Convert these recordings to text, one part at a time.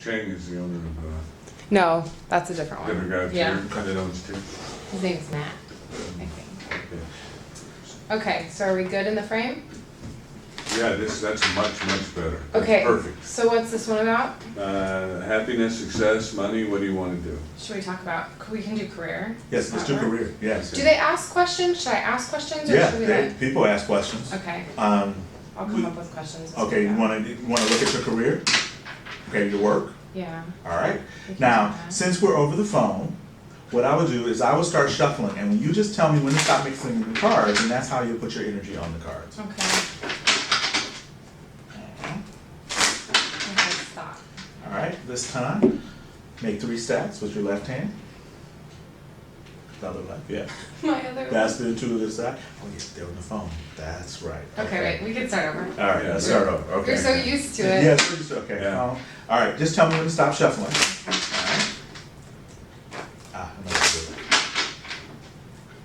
Chang is the owner of No, that's a different one. different guy Yeah. that owns two. His name's Matt, I think. Okay, so are we good in the frame? Yeah, that's much better. That's Okay. perfect. So what's this one about? Happiness, success, money. What do you want to do? Should we talk about, we can do career? Yes, let's do career, yes. Do they ask questions? Should I ask questions or Yeah, should we people ask questions. Okay, Um, I'll come up with questions. as okay, we you go. wanna look at your career? Okay, your work, Yeah. all right? we can Now, do that. since we're over the phone, what I would do is I will start shuffling, and when you just tell me when to stop mixing the cards, and that's how you put your energy on the cards. Okay. Okay, stop. All right, this time, make 3 stacks with your left hand. The other left, yeah. My other one. That's the 2 of this side. Oh, yeah, they're on the phone. That's right. Okay, wait, we can start over. All right, let's start over, okay. You're so used to it. Yes, we're used to it, okay. Yeah. All right, just tell me when to stop shuffling. All right. Ah, I'm gonna do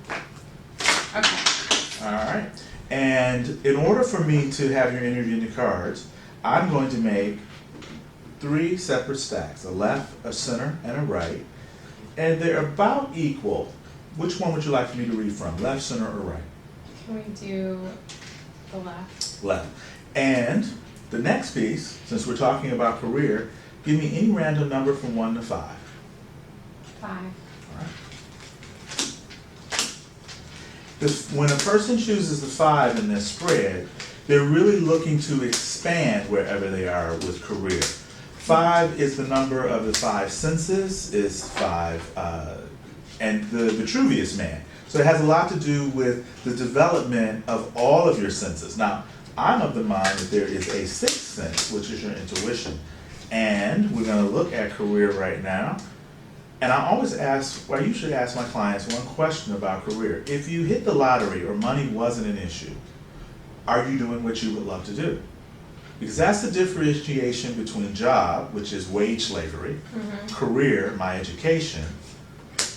it. Okay. All right, and in order for me to have your energy in the cards, I'm going to make 3 separate stacks, a left, a center, and a right, and they're about equal. Which one would you like for me to read from, left, center, or right? Can we do the left? Left. And the next piece, since we're talking about career, give me any random number from 1 to 5. 5. All right. When a person chooses the 5 in this spread, they're really looking to expand wherever they are with career. 5 is the number of the 5 senses, is 5, and the Vitruvius man. So it has a lot to do with the development of all of your senses. Now, I'm of the mind that there is a 6th sense, which is your intuition. And we're going to look at career right now. And I always ask, well, I usually ask my clients one question about career. If you hit the lottery or money wasn't an issue, are you doing what you would love to do? Because that's the differentiation between job, which is wage slavery, career, my education,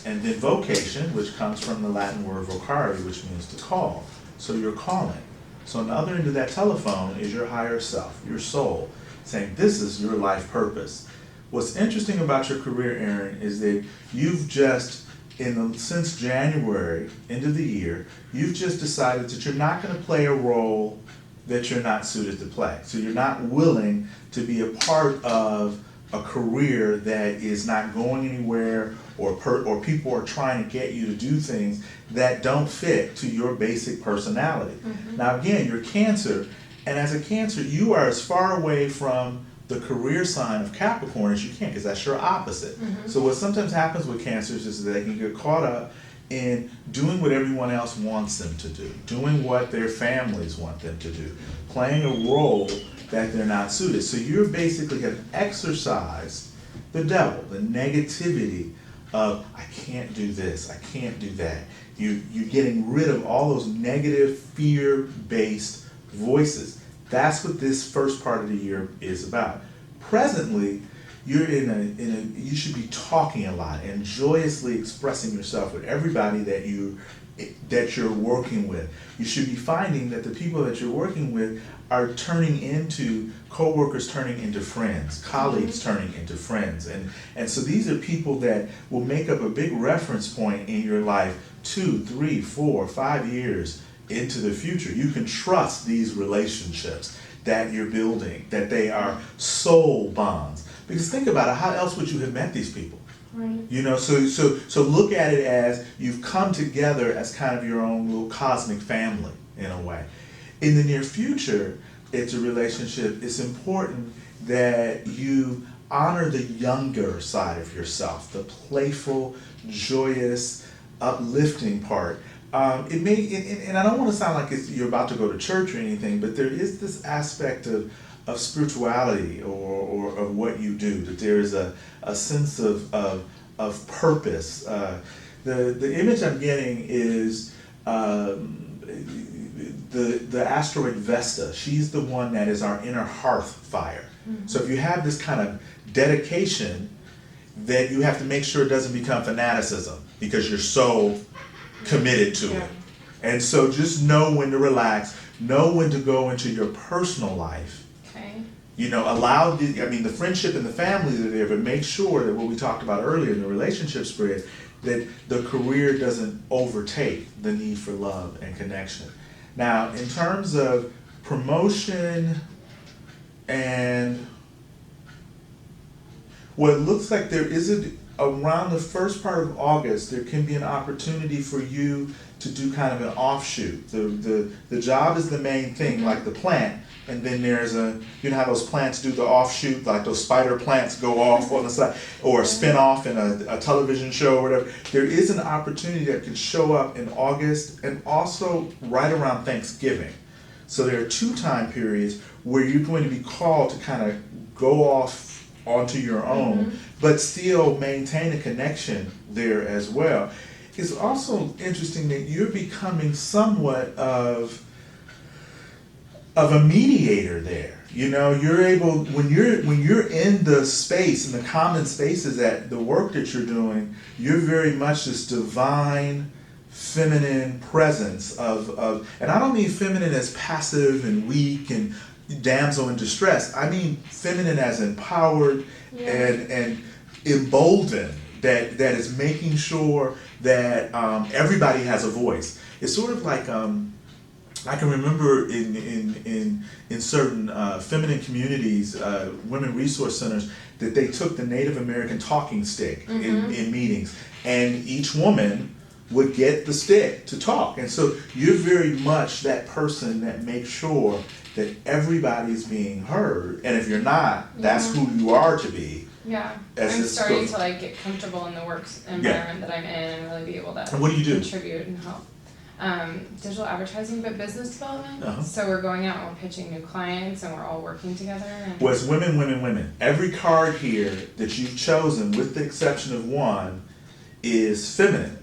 and then vocation, which comes from the Latin word vocare, which means to call. So you're calling. So on the other end of that telephone is your higher self, your soul, saying this is your life purpose. What's interesting about your career, Aaron, is that you've just, since January, end of the year, you've just decided that you're not going to play a role that you're not suited to play. So you're not willing to be a part of a career that is not going anywhere, or people are trying to get you to do things that don't fit to your basic personality. Now again, you're Cancer, and as a Cancer, you are as far away from the career sign of Capricorn as you can, because that's your opposite. So what sometimes happens with Cancers is that they can get caught up in doing what everyone else wants them to do, doing what their families want them to do, playing a role that they're not suited. So you're basically have exercised the devil, the negativity of, I can't do this, I can't do that. You're getting rid of all those negative, fear-based voices. That's what this first part of the year is about. Presently, you're you should be talking a lot and joyously expressing yourself with everybody that you're working with. You should be finding that the people that you're working with are turning into co-workers, turning into friends, colleagues turning into friends. And so these are people that will make up a big reference point in your life 2, 3, 4, 5 years into the future. You can trust these relationships that you're building, that they are soul bonds. Because think about it, how else would you have met these people? Right. You know, so look at it as you've come together as kind of your own little cosmic family in a way. In the near future, it's a relationship. It's important that you honor the younger side of yourself, the playful, joyous, uplifting part. It may, and I don't want to sound like you're about to go to church or anything, but there is this aspect of spirituality or of what you do, that there is a sense of purpose. The image I'm getting is the asteroid Vesta. She's the one that is our inner hearth fire. So if you have this kind of dedication, that you have to make sure it doesn't become fanaticism because you're so committed to it. And so just know when to relax, know when to go into your personal life, Okay. You know, allow the friendship and the families are there, but make sure that what we talked about earlier in the relationship spread, that the career doesn't overtake the need for love and connection. Now, in terms of promotion and what it looks like there isn't, around the first part of August, there can be an opportunity for you to do kind of an offshoot. The job is the main thing, like the plant, and then there's you know how those plants do the offshoot, like those spider plants go off on the side, or a spin-off in a television show or whatever. There is an opportunity that can show up in August and also right around Thanksgiving. So there are 2 time periods where you're going to be called to kind of go off onto your own, but still maintain a connection there as well. It's also interesting that you're becoming somewhat of a mediator there. You know, you're able, when you're in the space, in the common spaces at the work that you're doing, you're very much this divine, feminine presence of and I don't mean feminine as passive and weak and damsel in distress. I mean feminine as empowered and emboldened, that is making sure that everybody has a voice. It's sort of like I can remember in certain feminine communities, women resource centers, that they took the Native American talking stick in meetings, and each woman would get the stick to talk. And so you're very much that person that makes sure that everybody's being heard, and if you're not, that's who you are to be. Yeah, As I'm this starting goes. to like get comfortable in the work environment that I'm in and really be able to And what do you do? contribute and help. Digital advertising, but business development. Uh-huh. So we're going out and we're pitching new clients, and we're all working together. And Well, it's women, women, women. Every card here that you've chosen, with the exception of one, is feminine.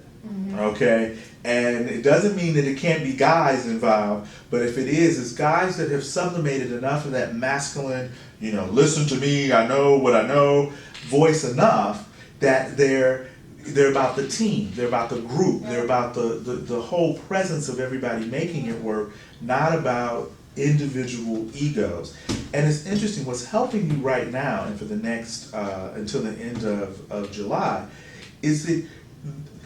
Okay? And it doesn't mean that it can't be guys involved, but if it is, it's guys that have sublimated enough of that masculine, you know, listen to me, I know what I know, voice enough that they're about the team, they're about the group, they're about the whole presence of everybody making it work, not about individual egos. And it's interesting, what's helping you right now and for the next, until the end of July, is that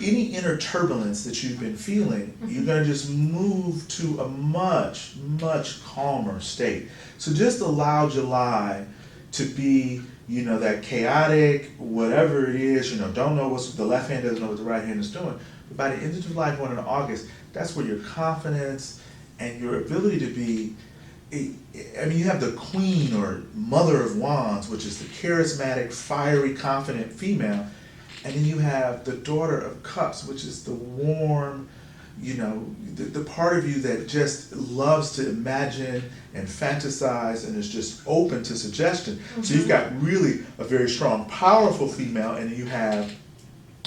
any inner turbulence that you've been feeling, you're going to just move to a much, much calmer state. So just allow July to be, you know, that chaotic, whatever it is, you know, don't know what's, the left hand doesn't know what the right hand is doing. But by the end of July going into August, that's where your confidence and your ability to be, I mean, you have the Queen or Mother of Wands, which is the charismatic, fiery, confident female. And then you have the Daughter of Cups, which is the warm, you know, the part of you that just loves to imagine and fantasize and is just open to suggestion. So you've got really a very strong, powerful female, and you have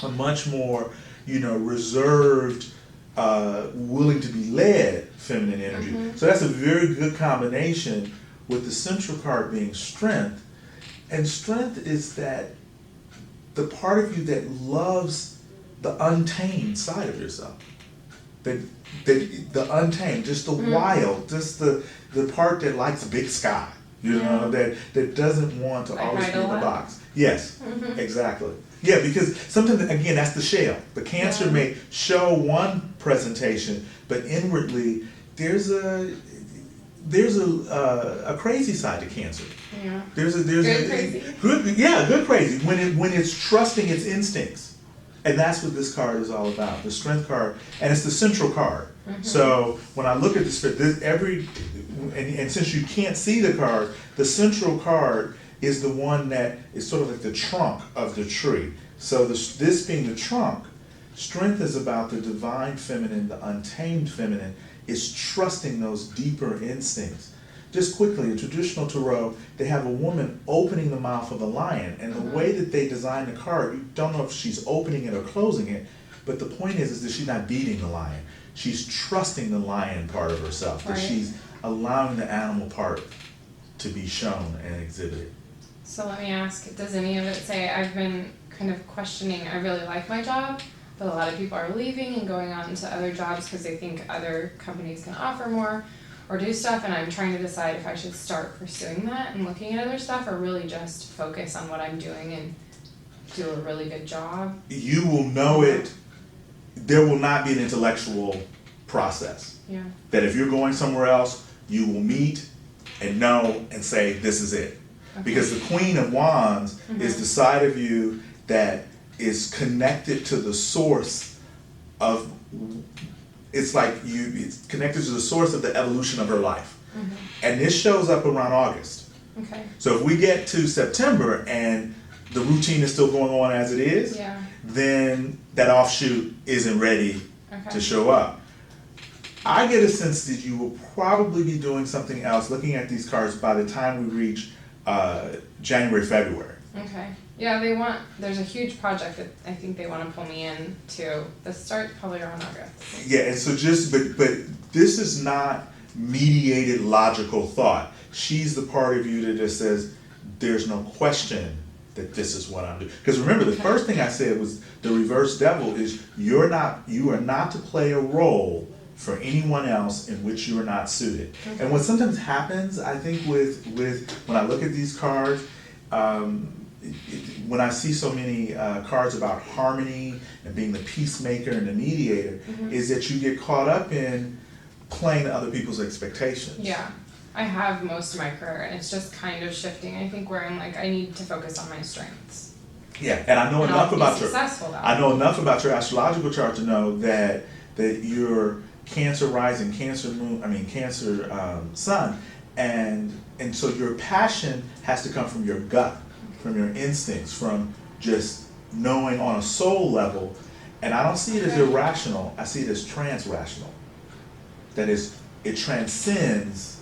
a much more, you know, reserved, willing to be led feminine energy. So that's a very good combination, with the central card being strength. And strength is that the part of you that loves the untamed side of yourself. The untamed, just the wild, just the part that likes big sky, you know, that doesn't want to always be in the box. Yes, exactly. Yeah, because sometimes, again, that's the shell. The Cancer may show one presentation, but inwardly there's a crazy side to Cancer. yeah. There's Good crazy. Good crazy, when it's trusting its instincts. And that's what this card is all about, the strength card, and it's the central card. So when I look at and since you can't see the card, the central card is the one that is sort of like the trunk of the tree. So this being the trunk, strength is about the divine feminine, the untamed feminine, is trusting those deeper instincts. Just quickly, in traditional tarot, they have a woman opening the mouth of a lion, and the way that they design the card, you don't know if she's opening it or closing it, but the point is that she's not beating the lion. She's trusting the lion part of herself, that she's allowing the animal part to be shown and exhibited. So let me ask, does any of it say, I've been kind of questioning, I really like my job, but a lot of people are leaving and going on to other jobs because they think other companies can offer more? or do stuff, and I'm trying to decide if I should start pursuing that and looking at other stuff, or really just focus on what I'm doing and do a really good job. You will know it. There will not be an intellectual process. Yeah. That if you're going somewhere else, you will meet and know and say, this is it. Okay. Because the Queen of Wands is the side of you that is connected to the source of, it's like it's connected to the source of the evolution of her life. And this shows up around August. Okay. So if we get to September and the routine is still going on as it is, Yeah. then that offshoot isn't ready Okay. to show up. I get a sense that you will probably be doing something else, looking at these cards, by the time we reach January, February. Okay. Yeah, there's a huge project that I think they want to pull me in to. The start probably around August. Yeah, and so but this is not mediated logical thought. She's the part of you that just says, there's no question that this is what I'm doing. Because remember, the first thing I said was the reverse devil is you are not to play a role for anyone else in which you are not suited. Okay. And what sometimes happens, I think, with when I look at these cards, when I see so many cards about harmony and being the peacemaker and the mediator, is that you get caught up in playing to other people's expectations. Yeah. I have most of my career, and it's just kind of shifting, I think, where I'm like, I need to focus on my strengths. Yeah, and I know And enough I'll be about successful that I way. know enough about your astrological chart to know that you're Cancer rising, Cancer moon, Cancer sun, and so your passion has to come from your gut, from your instincts, from just knowing on a soul level. And I don't see it as irrational, I see it as trans-rational. That is, it transcends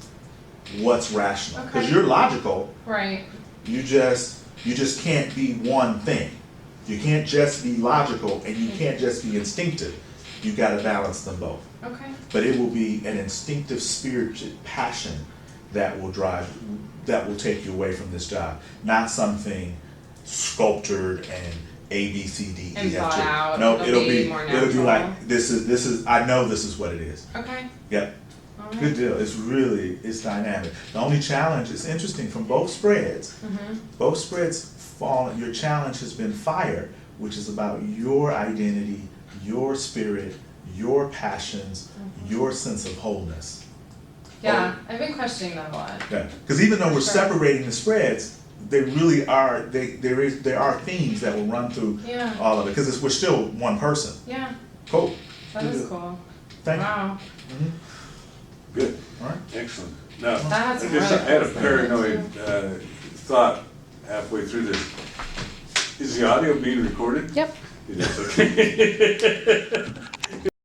what's rational. Because Okay. you're logical, Right. you just can't be one thing. You can't just be logical and you can't just be instinctive. You gotta balance them both. Okay. But it will be an instinctive spirited passion that will take you away from this job. Not something sculptured and A, B, C, D, E, And F, thought G. out. No, It'll be more it'll be natural. like this is I know this is what it is. Okay. Yep. All right. Good deal. It's dynamic. The only challenge is interesting from both spreads. Both spreads fall. Your challenge has been fire, which is about your identity, your spirit, your passions, your sense of wholeness. Yeah, I've been questioning that a lot. Yeah. Because even though we're Sure. separating the spreads, they really are. There are themes that will run through Yeah. all of it because we're still one person. Yeah, Cool. that Good is deal. cool. Thank you. Wow. Good, All right. excellent. Now, That's I really had a cool. paranoid thought halfway through this. Is the audio being recorded? Yep. Yes, okay.